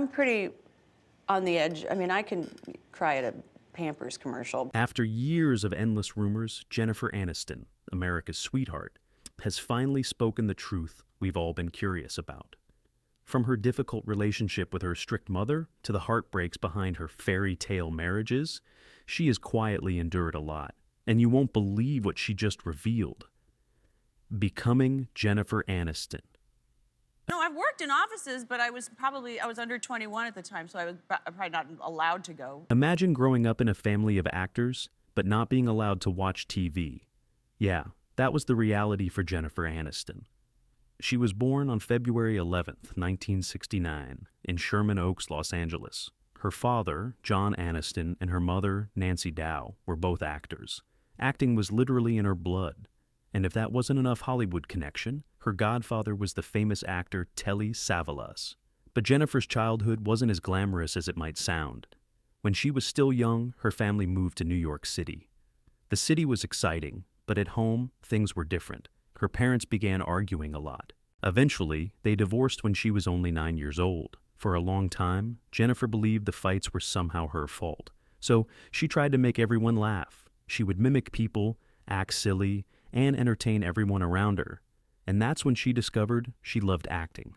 I'm pretty on the edge. I mean, I can cry at a Pampers commercial. After years of endless rumors, Jennifer Aniston, America's sweetheart, has finally spoken the truth we've all been curious about. From her difficult relationship with her strict mother to the heartbreaks behind her fairy tale marriages, she has quietly endured a lot. And you won't believe what she just revealed. Becoming Jennifer Aniston. No, I've worked in offices, but I was under 21 at the time, so I was probably not allowed to go. Imagine growing up in a family of actors, but not being allowed to watch TV. Yeah, that was the reality for Jennifer Aniston. She was born on February 11th, 1969, in Sherman Oaks, Los Angeles. Her father, John Aniston, and her mother, Nancy Dow, were both actors. Acting was literally in her blood. And if that wasn't enough Hollywood connection, her godfather was the famous actor Telly Savalas. But Jennifer's childhood wasn't as glamorous as it might sound. When she was still young, her family moved to New York City. The city was exciting, but at home, things were different. Her parents began arguing a lot. Eventually, they divorced when she was only 9 years old. For a long time, Jennifer believed the fights were somehow her fault. So she tried to make everyone laugh. She would mimic people, act silly, and entertain everyone around her. And that's when she discovered she loved acting.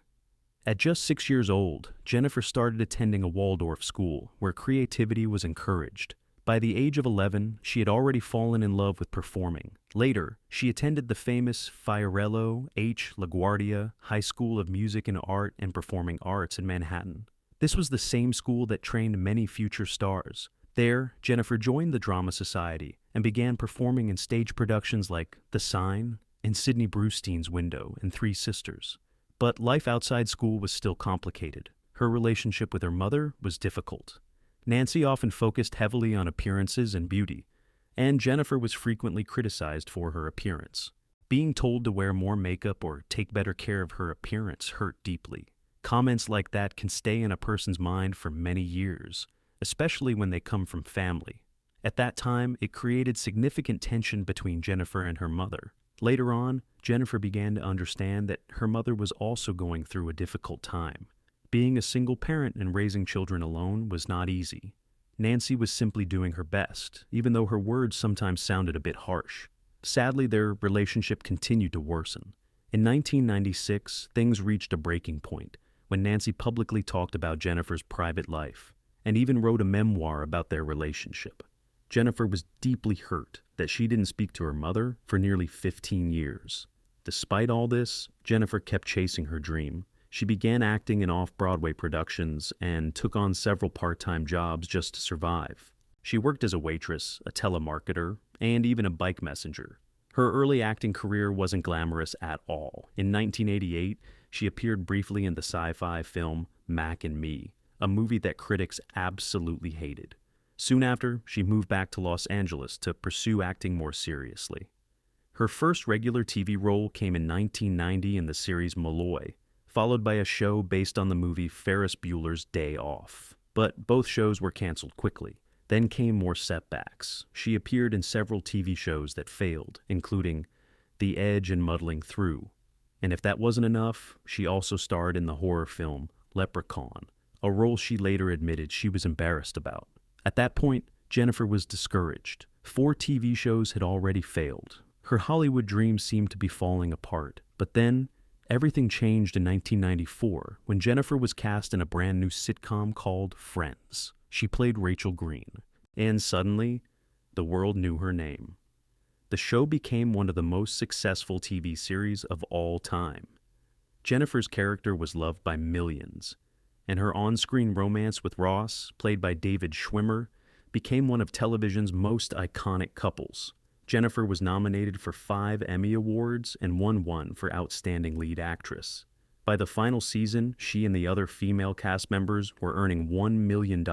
At just 6 years old, Jennifer started attending a Waldorf school where creativity was encouraged. By the age of 11, she had already fallen in love with performing. Later, she attended the famous Fiorello H. LaGuardia High School of Music and Art and Performing Arts in Manhattan. This was the same school that trained many future stars. There, Jennifer joined the Drama Society and began performing in stage productions like The Sign and Sidney Brustein's Window and Three Sisters. But life outside school was still complicated. Her relationship with her mother was difficult. Nancy often focused heavily on appearances and beauty, and Jennifer was frequently criticized for her appearance. Being told to wear more makeup or take better care of her appearance hurt deeply. Comments like that can stay in a person's mind for many years, especially when they come from family. At that time, it created significant tension between Jennifer and her mother. Later on, Jennifer began to understand that her mother was also going through a difficult time. Being a single parent and raising children alone was not easy. Nancy was simply doing her best, even though her words sometimes sounded a bit harsh. Sadly, their relationship continued to worsen. In 1996, things reached a breaking point when Nancy publicly talked about Jennifer's private life and even wrote a memoir about their relationship. Jennifer was deeply hurt that she didn't speak to her mother for nearly 15 years. Despite all this, Jennifer kept chasing her dream. She began acting in off-Broadway productions and took on several part-time jobs just to survive. She worked as a waitress, a telemarketer, and even a bike messenger. Her early acting career wasn't glamorous at all. In 1988, she appeared briefly in the sci-fi film Mac and Me, a movie that critics absolutely hated. Soon after, she moved back to Los Angeles to pursue acting more seriously. Her first regular TV role came in 1990 in the series Malloy, followed by a show based on the movie Ferris Bueller's Day Off. But both shows were canceled quickly. Then came more setbacks. She appeared in several TV shows that failed, including The Edge and Muddling Through. And if that wasn't enough, she also starred in the horror film Leprechaun, a role she later admitted she was embarrassed about. At that point, Jennifer was discouraged. 4 TV shows had already failed. Her Hollywood dreams seemed to be falling apart. But then, everything changed in 1994 when Jennifer was cast in a brand new sitcom called Friends. She played Rachel Green, and suddenly, the world knew her name. The show became one of the most successful TV series of all time. Jennifer's character was loved by millions, and her on-screen romance with Ross, played by David Schwimmer, became one of television's most iconic couples. Jennifer was nominated for 5 Emmy Awards and won one for Outstanding Lead Actress. By the final season, she and the other female cast members were earning $1 million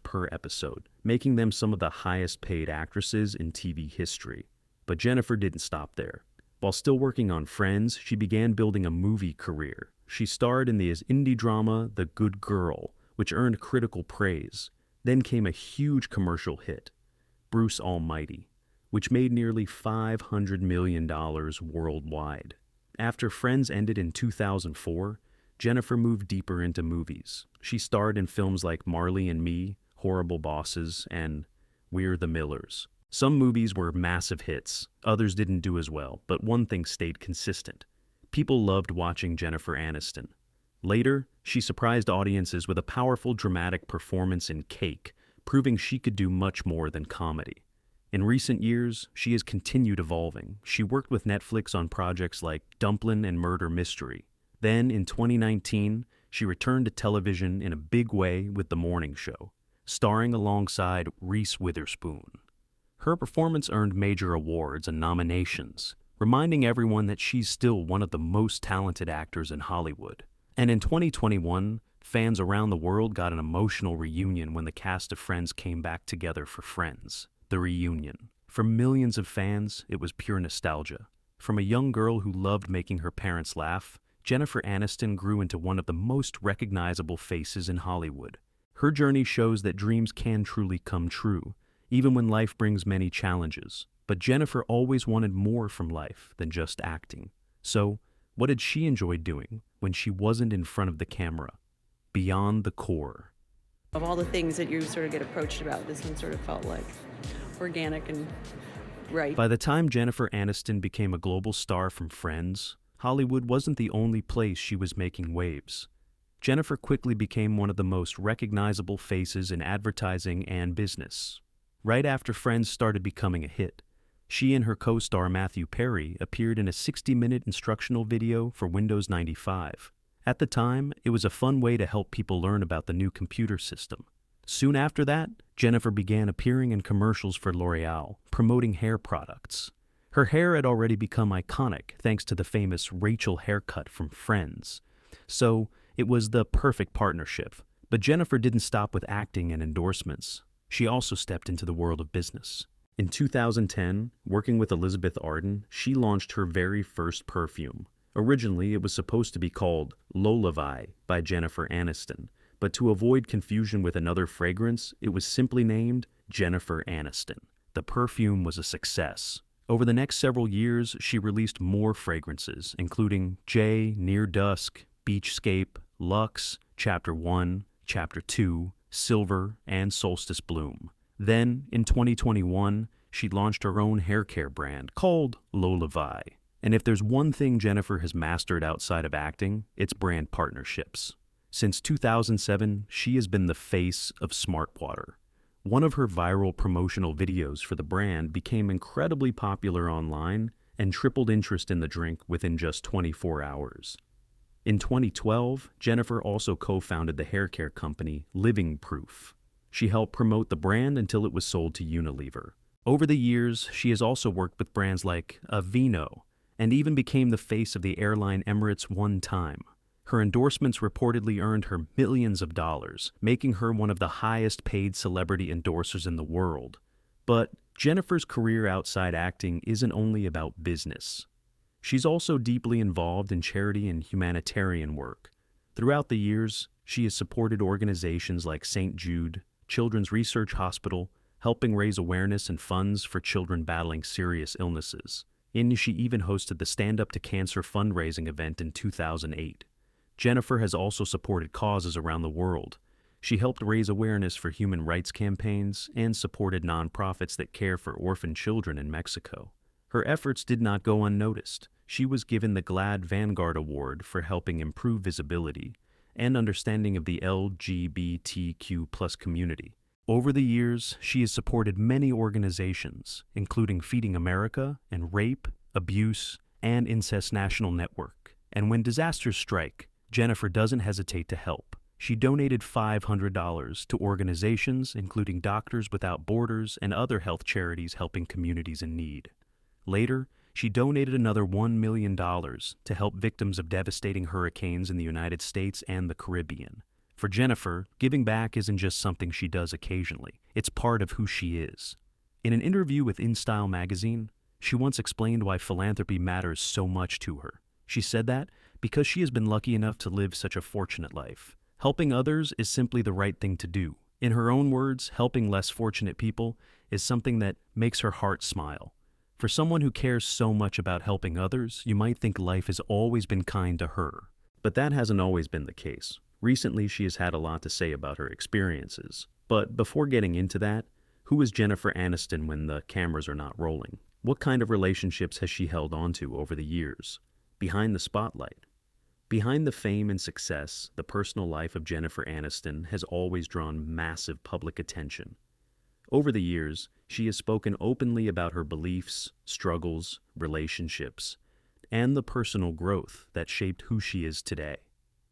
per episode, making them some of the highest-paid actresses in TV history. But Jennifer didn't stop there. While still working on Friends, she began building a movie career. She starred in the indie drama The Good Girl, which earned critical praise. Then came a huge commercial hit, Bruce Almighty, which made nearly $500 million worldwide. After Friends ended in 2004, Jennifer moved deeper into movies. She starred in films like Marley and Me, Horrible Bosses, and We're the Millers. Some movies were massive hits, others didn't do as well, but one thing stayed consistent. People loved watching Jennifer Aniston. Later, she surprised audiences with a powerful dramatic performance in Cake, proving she could do much more than comedy. In recent years, she has continued evolving. She worked with Netflix on projects like Dumplin' and Murder Mystery. Then, in 2019, she returned to television in a big way with The Morning Show, starring alongside Reese Witherspoon. Her performance earned major awards and nominations, reminding everyone that she's still one of the most talented actors in Hollywood. And in 2021, fans around the world got an emotional reunion when the cast of Friends came back together for Friends, The Reunion. For millions of fans, it was pure nostalgia. From a young girl who loved making her parents laugh, Jennifer Aniston grew into one of the most recognizable faces in Hollywood. Her journey shows that dreams can truly come true, even when life brings many challenges. But Jennifer always wanted more from life than just acting. So, what did she enjoy doing when she wasn't in front of the camera? Beyond the core. Of all the things that you sort of get approached about, this one sort of felt like organic and right. By the time Jennifer Aniston became a global star from Friends, Hollywood wasn't the only place she was making waves. Jennifer quickly became one of the most recognizable faces in advertising and business. Right after Friends started becoming a hit, she and her co-star Matthew Perry appeared in a 60-minute instructional video for Windows 95. At the time, it was a fun way to help people learn about the new computer system. Soon after that, Jennifer began appearing in commercials for L'Oreal, promoting hair products. Her hair had already become iconic thanks to the famous Rachel haircut from Friends. So, it was the perfect partnership. But Jennifer didn't stop with acting and endorsements. She also stepped into the world of business. In 2010, working with Elizabeth Arden, she launched her very first perfume. Originally, it was supposed to be called Lullaby by Jennifer Aniston, but to avoid confusion with another fragrance, it was simply named Jennifer Aniston. The perfume was a success. Over the next several years, she released more fragrances, including J, Near Dusk, Beachscape, Luxe, Chapter 1, Chapter 2, Silver, and Solstice Bloom. Then, in 2021, she launched her own hair care brand called Lullaby. And if there's one thing Jennifer has mastered outside of acting, it's brand partnerships. Since 2007, she has been the face of Smart Water. One of her viral promotional videos for the brand became incredibly popular online and tripled interest in the drink within just 24 hours. In 2012, Jennifer also co-founded the hair care company Living Proof. She helped promote the brand until it was sold to Unilever. Over the years, she has also worked with brands like Aveeno, and even became the face of the airline Emirates one time. Her endorsements reportedly earned her millions of dollars, making her one of the highest paid celebrity endorsers in the world. But Jennifer's career outside acting isn't only about business. She's also deeply involved in charity and humanitarian work. Throughout the years, she has supported organizations like St. Jude, Children's Research Hospital, helping raise awareness and funds for children battling serious illnesses. And she even hosted the Stand Up to Cancer fundraising event in 2008. Jennifer has also supported causes around the world. She helped raise awareness for human rights campaigns and supported nonprofits that care for orphan children in Mexico. Her efforts did not go unnoticed. She was given the GLAAD Vanguard Award for helping improve visibility and understanding of the LGBTQ+ community. Over the years, she has supported many organizations, including Feeding America and Rape, Abuse, and Incest National Network. And when disasters strike, Jennifer doesn't hesitate to help. She donated $500 to organizations including Doctors Without Borders and other health charities helping communities in need. Later, she donated another $1 million to help victims of devastating hurricanes in the United States and the Caribbean. For Jennifer, giving back isn't just something she does occasionally. It's part of who she is. In an interview with InStyle magazine, she once explained why philanthropy matters so much to her. She said that because she has been lucky enough to live such a fortunate life. Helping others is simply the right thing to do. In her own words, helping less fortunate people is something that makes her heart smile. For someone who cares so much about helping others, you might think life has always been kind to her. But that hasn't always been the case. Recently, she has had a lot to say about her experiences. But before getting into that, who is Jennifer Aniston when the cameras are not rolling? What kind of relationships has she held onto over the years? Behind the spotlight. Behind the fame and success, the personal life of Jennifer Aniston has always drawn massive public attention. Over the years, she has spoken openly about her beliefs, struggles, relationships, and the personal growth that shaped who she is today.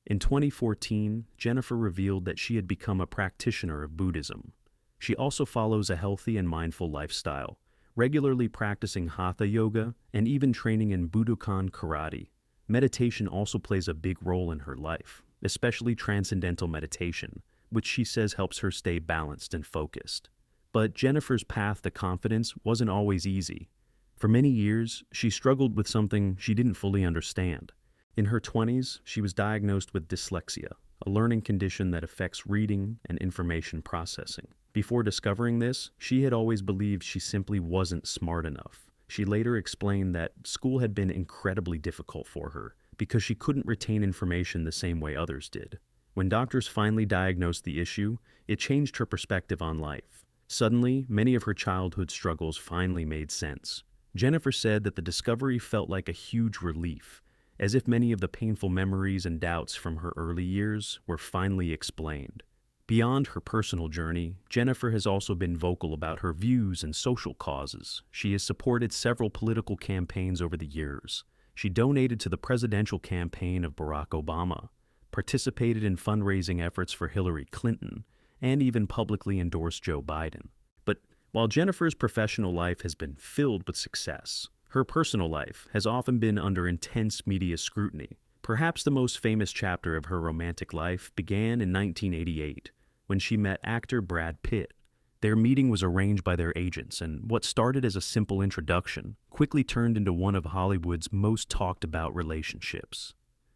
In 2014, Jennifer revealed that she had become a practitioner of Buddhism. She also follows a healthy and mindful lifestyle, regularly practicing Hatha yoga and even training in Budokan karate. Meditation also plays a big role in her life, especially transcendental meditation, which she says helps her stay balanced and focused. But Jennifer's path to confidence wasn't always easy. For many years, she struggled with something she didn't fully understand. In her 20s, she was diagnosed with dyslexia, a learning condition that affects reading and information processing. Before discovering this, she had always believed she simply wasn't smart enough. She later explained that school had been incredibly difficult for her because she couldn't retain information the same way others did. When doctors finally diagnosed the issue, it changed her perspective on life. Suddenly, many of her childhood struggles finally made sense. Jennifer said that the discovery felt like a huge relief, as if many of the painful memories and doubts from her early years were finally explained. Beyond her personal journey, Jennifer has also been vocal about her views and social causes. She has supported several political campaigns over the years. She donated to the presidential campaign of Barack Obama, participated in fundraising efforts for Hillary Clinton, and even publicly endorsed Joe Biden. But while Jennifer's professional life has been filled with success, her personal life has often been under intense media scrutiny. Perhaps the most famous chapter of her romantic life began in 1988, when she met actor Brad Pitt. Their meeting was arranged by their agents, and what started as a simple introduction quickly turned into one of Hollywood's most talked about relationships.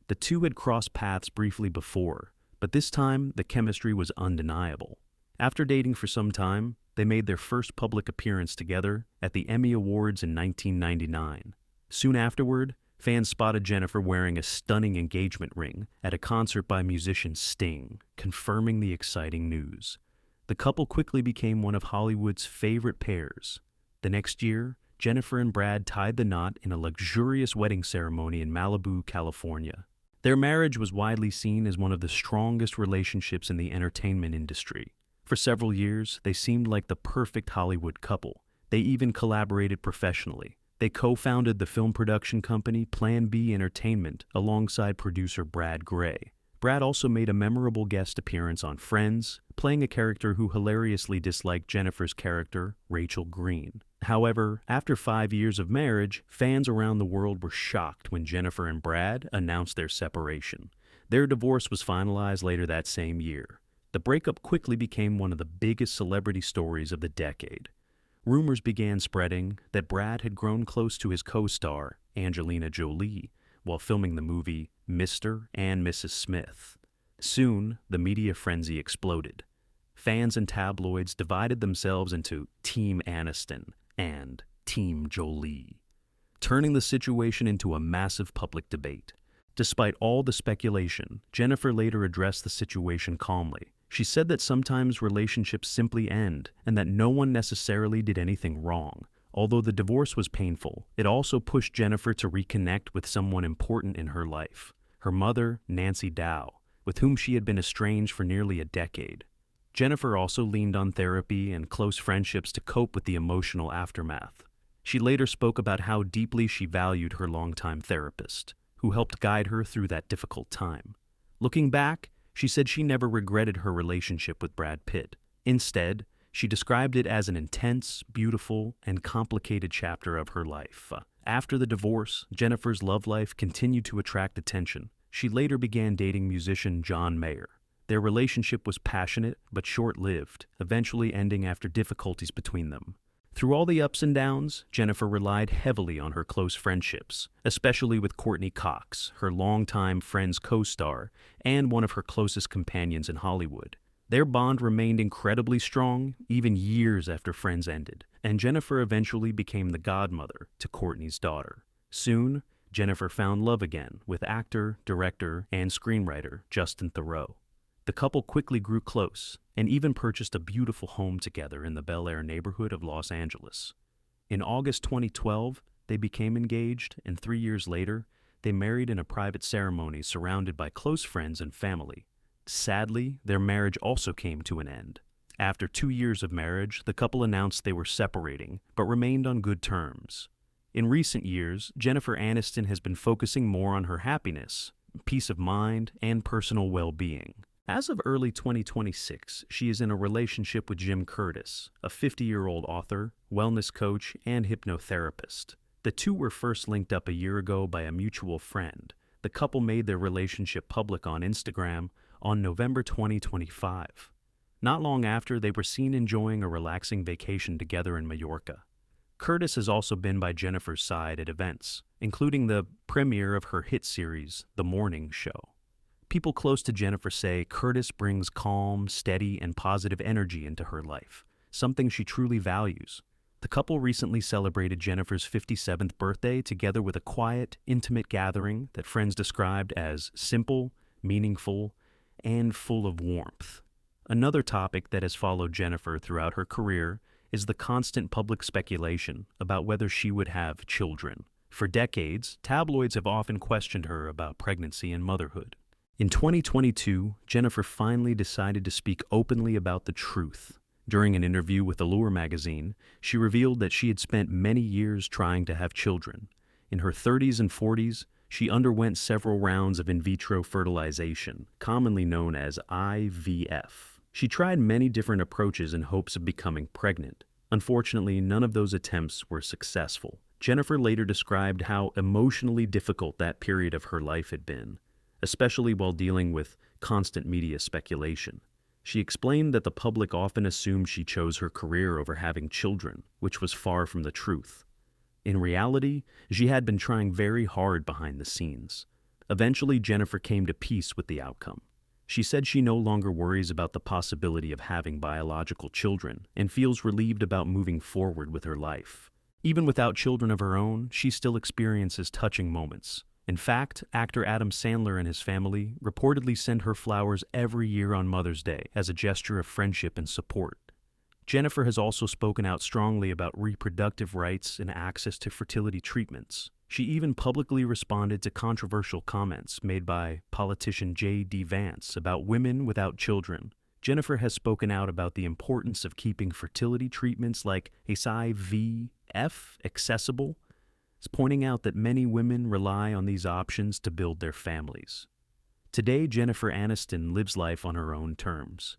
The two had crossed paths briefly before, but this time the chemistry was undeniable. After dating for some time, they made their first public appearance together at the Emmy Awards in 1999. Soon afterward, fans spotted Jennifer wearing a stunning engagement ring at a concert by musician Sting, confirming the exciting news. The couple quickly became one of Hollywood's favorite pairs. The next year, Jennifer and Brad tied the knot in a luxurious wedding ceremony in Malibu, California. Their marriage was widely seen as one of the strongest relationships in the entertainment industry. For several years, they seemed like the perfect Hollywood couple. They even collaborated professionally. They co-founded the film production company Plan B Entertainment alongside producer Brad Gray. Brad also made a memorable guest appearance on Friends, playing a character who hilariously disliked Jennifer's character, Rachel Green. However, after 5 years of marriage, fans around the world were shocked when Jennifer and Brad announced their separation. Their divorce was finalized later that same year. The breakup quickly became one of the biggest celebrity stories of the decade. Rumors began spreading that Brad had grown close to his co-star, Angelina Jolie, while filming the movie Mr. and Mrs. Smith. Soon, the media frenzy exploded. Fans and tabloids divided themselves into Team Aniston and Team Jolie, turning the situation into a massive public debate. Despite all the speculation, Jennifer later addressed the situation calmly. She said that sometimes relationships simply end and that no one necessarily did anything wrong. Although the divorce was painful, it also pushed Jennifer to reconnect with someone important in her life, her mother, Nancy Dow, with whom she had been estranged for nearly a decade. Jennifer also leaned on therapy and close friendships to cope with the emotional aftermath. She later spoke about how deeply she valued her longtime therapist, who helped guide her through that difficult time. Looking back, she said she never regretted her relationship with Brad Pitt. Instead, she described it as an intense, beautiful, and complicated chapter of her life. After the divorce, Jennifer's love life continued to attract attention. She later began dating musician John Mayer. Their relationship was passionate but short-lived, eventually ending after difficulties between them. Through all the ups and downs, Jennifer relied heavily on her close friendships, especially with Courtney Cox, her longtime Friends co-star, and one of her closest companions in Hollywood. Their bond remained incredibly strong, even years after Friends ended, and Jennifer eventually became the godmother to Courtney's daughter. Soon, Jennifer found love again with actor, director, and screenwriter Justin Theroux. The couple quickly grew close and even purchased a beautiful home together in the Bel Air neighborhood of Los Angeles. In August 2012, they became engaged, and 3 years later, they married in a private ceremony surrounded by close friends and family. Sadly, their marriage also came to an end. After 2 years of marriage, the couple announced they were separating, but remained on good terms. In recent years, Jennifer Aniston has been focusing more on her happiness, peace of mind, and personal well-being. As of early 2026, she is in a relationship with Jim Curtis, a 50-year-old author, wellness coach, and hypnotherapist. The two were first linked up a year ago by a mutual friend. The couple made their relationship public on Instagram on November 2025. Not long after, they were seen enjoying a relaxing vacation together in Mallorca. Curtis has also been by Jennifer's side at events, including the premiere of her hit series, The Morning Show. People close to Jennifer say Curtis brings calm, steady, and positive energy into her life, something she truly values. The couple recently celebrated Jennifer's 57th birthday together with a quiet, intimate gathering that friends described as simple, meaningful, and full of warmth. Another topic that has followed Jennifer throughout her career is the constant public speculation about whether she would have children. For decades, tabloids have often questioned her about pregnancy and motherhood. In 2022, Jennifer finally decided to speak openly about the truth. During an interview with Allure magazine, she revealed that she had spent many years trying to have children. In her 30s and 40s, she underwent several rounds of in vitro fertilization, commonly known as IVF. She tried many different approaches in hopes of becoming pregnant. Unfortunately, none of those attempts were successful. Jennifer later described how emotionally difficult that period of her life had been, especially while dealing with constant media speculation. She explained that the public often assumed she chose her career over having children, which was far from the truth. In reality, she had been trying very hard behind the scenes. Eventually, Jennifer came to peace with the outcome. She said she no longer worries about the possibility of having biological children and feels relieved about moving forward with her life. Even without children of her own, she still experiences touching moments. In fact, actor Adam Sandler and his family reportedly send her flowers every year on Mother's Day as a gesture of friendship and support. Jennifer has also spoken out strongly about reproductive rights and access to fertility treatments. She even publicly responded to controversial comments made by politician J.D. Vance about women without children. Jennifer has spoken out about the importance of keeping fertility treatments like IVF accessible, pointing out that many women rely on these options to build their families. Today, Jennifer Aniston lives life on her own terms,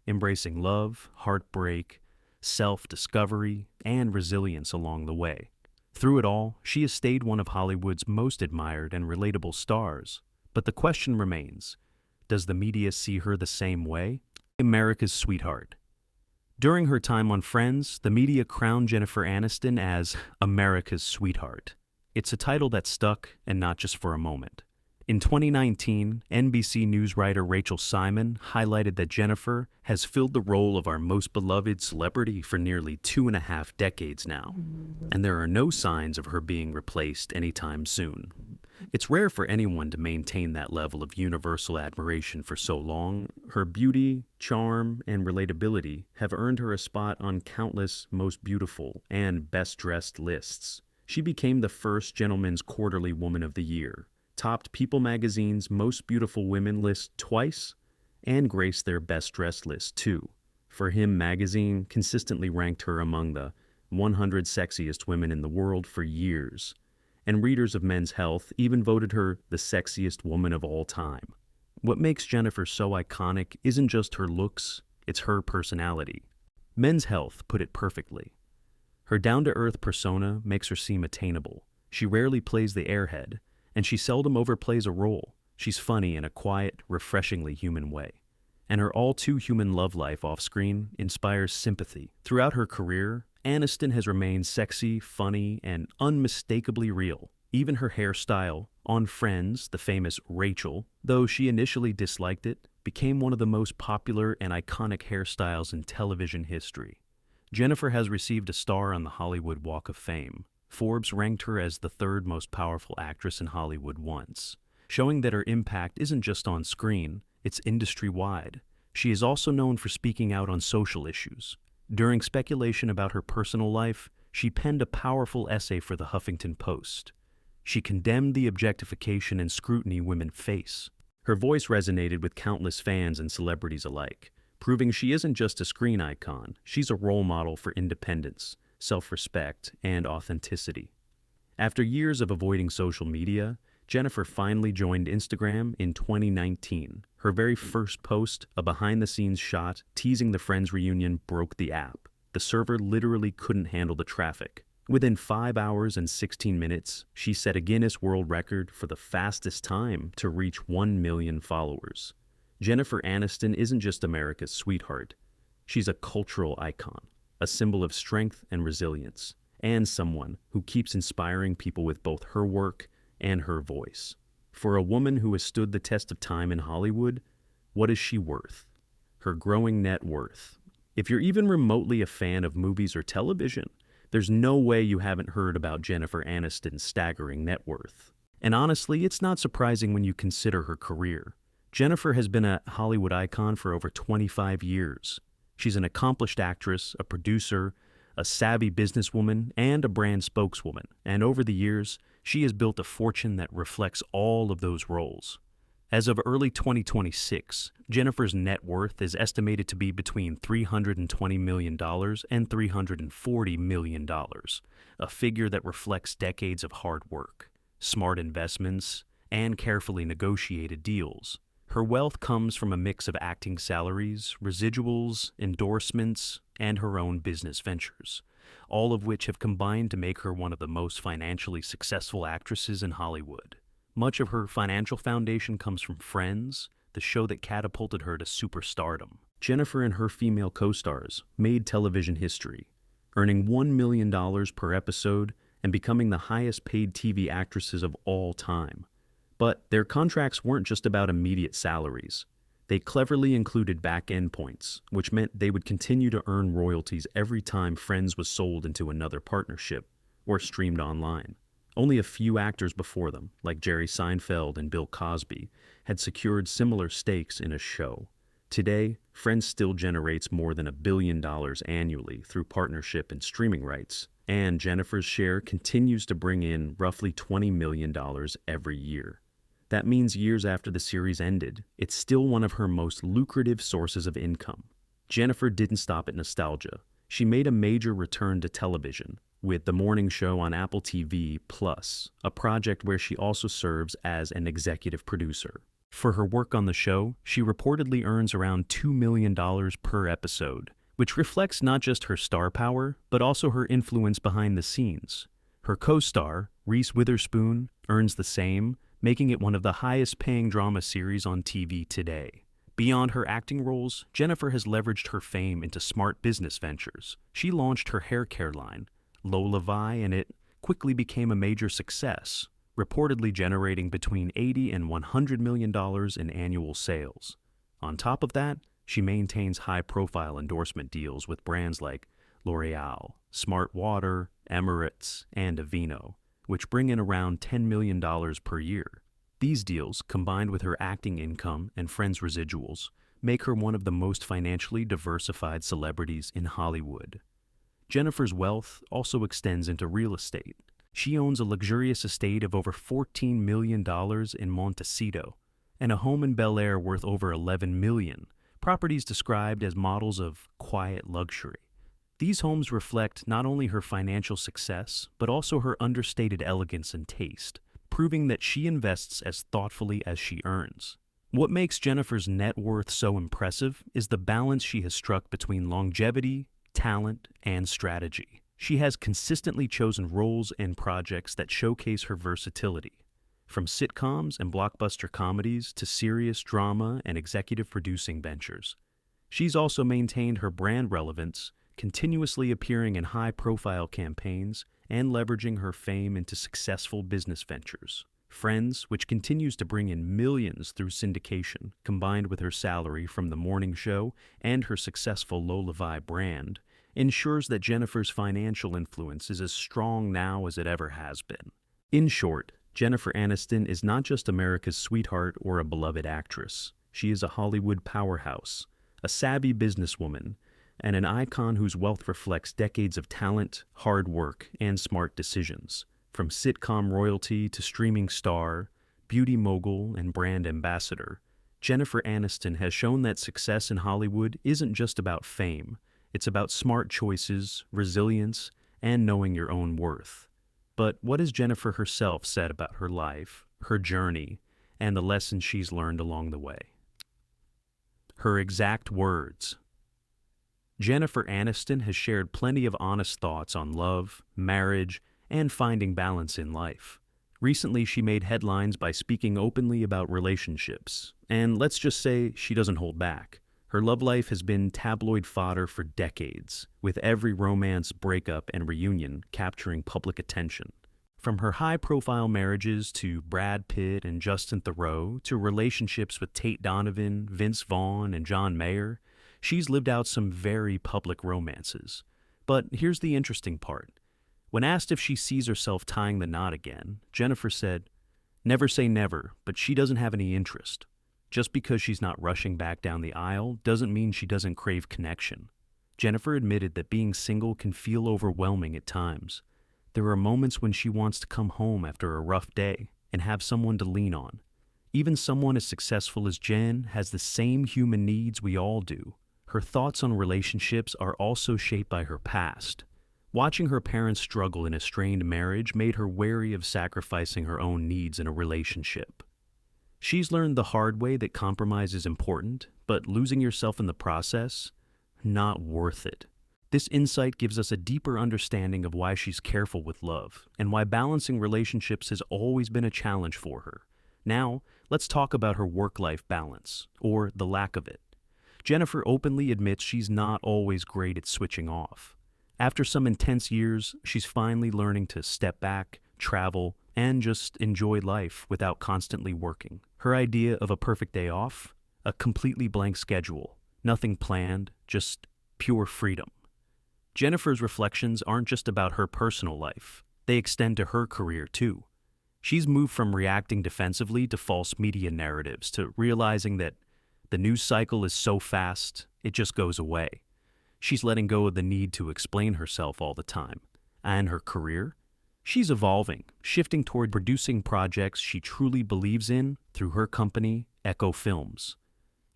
embracing love, heartbreak, self-discovery, and resilience along the way. Through it all, she has stayed one of Hollywood's most admired and relatable stars. But the question remains, does the media see her the same way? America's sweetheart. During her time on Friends, the media crowned Jennifer Aniston as America's sweetheart. It's a title that stuck, and not just for a moment. In 2019, NBC News writer Rachel Simon highlighted that Jennifer has filled the role of our most beloved celebrity for nearly 2.5 decades now, and there are no signs of her being replaced anytime soon. It's rare for anyone to maintain that level of universal admiration for so long. Her beauty, charm, and relatability have earned her a spot on countless most beautiful and best-dressed lists. She became the first Gentleman's Quarterly Woman of the Year, topped People magazine's Most Beautiful Women list twice, and graced their Best Dressed list too. For Him magazine consistently ranked her among the 100 sexiest women in the world for years, and readers of Men's Health even voted her the sexiest woman of all time. What makes Jennifer so iconic isn't just her looks, it's her personality. Men's Health put it perfectly. Her down-to-earth persona makes her seem attainable. She rarely plays the airhead, and she seldom overplays a role. She's funny in a quiet, refreshingly human way. And her all-too-human love life off-screen inspires sympathy. Throughout her career, Aniston has remained sexy, funny, and unmistakably real. Even her hairstyle, on Friends, the famous Rachel, though she initially disliked it, became one of the most popular and iconic hairstyles in television history. Jennifer has received a star on the Hollywood Walk of Fame. Forbes ranked her as the third most powerful actress in Hollywood once, showing that her impact isn't just on screen, it's industry-wide. She is also known for speaking out on social issues. During speculation about her personal life, she penned a powerful essay for the Huffington Post. She condemned the objectification and scrutiny women face. Her voice resonated with countless fans and celebrities alike, proving she isn't just a screen icon, she's a role model for independence, self-respect, and authenticity. After years of avoiding social media, Jennifer finally joined Instagram in 2019. Her very first post, a behind-the-scenes shot teasing the Friends reunion, broke the app. The server literally couldn't handle the traffic. Within 5 hours and 16 minutes, she set a Guinness World Record for the fastest time to reach 1 million followers. Jennifer Aniston isn't just America's sweetheart. She's a cultural icon, a symbol of strength and resilience, and someone who keeps inspiring people with both her work and her voice. For a woman who has stood the test of time in Hollywood, what is she worth? Her growing net worth. If you're even remotely a fan of movies or television, there's no way you haven't heard about Jennifer Aniston's staggering net worth. And honestly, it's not surprising when you consider her career. Jennifer has been a Hollywood icon for over 25 years. She's an accomplished actress, a producer, a savvy businesswoman, and a brand spokeswoman. And over the years, she has built a fortune that reflects all of those roles. As of early 2026, Jennifer's net worth is estimated to be between $320 million and $340 million, a figure that reflects decades of hard work, smart investments, and carefully negotiated deals. Her wealth comes from a mix of acting salaries, residuals, endorsements, and her own business ventures, all of which have combined to make her one of the most financially successful actresses in Hollywood. Much of her financial foundation comes from Friends, the show that catapulted her to superstardom. Jennifer and her female co-stars made television history, earning $1 million per episode and becoming the highest-paid TV actresses of all time. But their contracts weren't just about immediate salaries. They cleverly included back-end points, which meant they would continue to earn royalties every time Friends was sold into another partnership or streamed online. Only a few actors before them, like Jerry Seinfeld and Bill Cosby, had secured similar stakes in a show. Today, Friends still generates more than $1 billion annually through partnership and streaming rights, and Jennifer's share continues to bring in roughly $20 million every year. That means years after the series ended, it's still one of her most lucrative sources of income. Jennifer didn't stop at nostalgia. She made a major return to television with The Morning Show on Apple TV+, a project where she also serves as an executive producer. For her work on the show, she reportedly earns around $2 million per episode, which reflects not just her star power, but also her influence behind the scenes. Her co-star, Reese Witherspoon, earns the same, making it one of the highest-paying drama series on TV today. Beyond her acting roles, Jennifer has leveraged her fame into smart business ventures. She launched her hair care line, Lola Vi, and it quickly became a major success, reportedly generating between $80 and $100 million in annual sales. On top of that, she maintains high-profile endorsement deals with brands like L'Oreal, Smart Water, Emirates, and Aveeno, which bring in around $10 million per year. These deals, combined with her acting income and Friends residuals, make her one of the most financially diversified celebrities in Hollywood. Jennifer's wealth also extends into real estate. She owns a luxurious estate of over $14 million in Montecito and a home in Bel Air worth over $11 million, properties described as models of quiet luxury. These homes reflect not only her financial success, but also her understated elegance and taste, proving that she invests as thoughtfully as she earns. What makes Jennifer's net worth so impressive is the balance she has struck between longevity, talent, and strategy. She has consistently chosen roles and projects that showcase her versatility, from sitcoms and blockbuster comedies to serious drama and executive producing ventures. She's also maintained her brand relevance, continuously appearing in high-profile campaigns and leveraging her fame into successful business ventures. Friends, which continues to bring in millions through syndication, combined with her salary from The Morning Show and her successful Lola Vi brand, ensures that Jennifer's financial influence is as strong now as it ever has been. In short, Jennifer Aniston is not just America's sweetheart or a beloved actress. She is a Hollywood powerhouse, a savvy businesswoman, and an icon whose wealth reflects decades of talent, hard work, and smart decisions. From sitcom royalty to streaming star, beauty mogul, and brand ambassador, Jennifer Aniston has shown that success in Hollywood isn't just about fame. It's about smart choices, resilience, and knowing your own worth. But what has Jennifer herself said about her life, her journey, and the lessons she's learned along the way? Her exact words. Jennifer Aniston has shared plenty of honest thoughts on love, marriage, and finding balance in life. Recently, she made headlines by speaking openly about relationships, and let's just say she doesn't hold back. Her love life has been tabloid fodder for decades, with every romance, breakup, and reunion capturing public attention. From her high-profile marriages to Brad Pitt and Justin Theroux, to relationships with Tate Donovan, Vince Vaughn, and John Mayer, she's lived out some very public romances. But here's the interesting part. When asked if she sees herself tying the knot again, Jennifer said, "Never say never, but she doesn't have any interest. Just because she's not rushing back down the aisle doesn't mean she doesn't crave connection." Jennifer admitted that being single can feel overwhelming at times. There are moments when she wants to come home after a rough day and have someone to lean on. Even someone as successful as Jen has the same human needs we all do. Her thoughts on relationships are also shaped by her past. Watching her parents struggle in a strained marriage made her wary of sacrificing her own needs in a relationship. She's learned the hard way that compromise is important, but losing yourself in the process, not worth it. This insight gives us a deeper understanding of why she's careful with love and why balancing relationships has always been a challenge for her. Now, let's talk about her work-life balance, or the lack of it. Jennifer openly admits she's not always great at switching off. After some intense years, she's finally learning to step back, travel, and just enjoy life without constantly working. Her idea of a perfect day off? A completely blank schedule. Nothing planned, just pure freedom. Jennifer's reflections aren't just about her personal life. They extend to her career, too. She's moved from reacting defensively to false media narratives to realizing that the news cycle is so fast, it just goes away. She's letting go of the need to explain herself all the time. And her career? She's evolving, shifting toward producing projects she truly believes in through her company, Echo Films.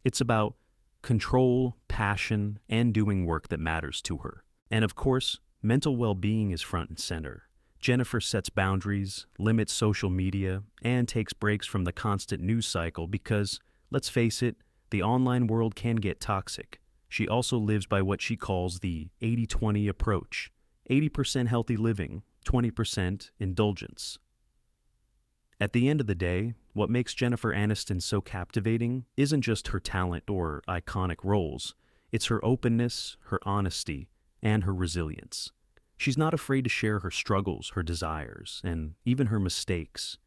It's about control, passion, and doing work that matters to her. And of course, mental well-being is front and center. Jennifer sets boundaries, limits social media, and takes breaks from the constant news cycle because, let's face it, the online world can get toxic. She also lives by what she calls the 80-20 approach. 80% healthy living, 20% indulgence. At the end of the day, what makes Jennifer Aniston so captivating isn't just her talent or iconic roles. It's her openness, her honesty, and her resilience. She's not afraid to share her struggles, her desires, and even her mistakes.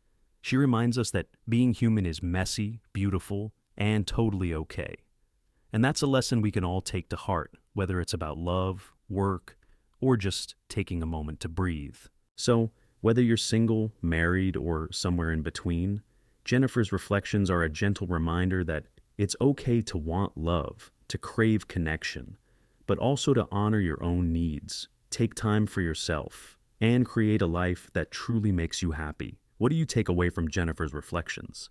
She reminds us that being human is messy, beautiful, and totally okay. And that's a lesson we can all take to heart, whether it's about love, work, or just taking a moment to breathe. So, whether you're single, married, or somewhere in between, Jennifer's reflections are a gentle reminder that it's okay to want love, to crave connection, but also to honor your own needs, take time for yourself, and create a life that truly makes you happy. What do you take away from Jennifer's reflections?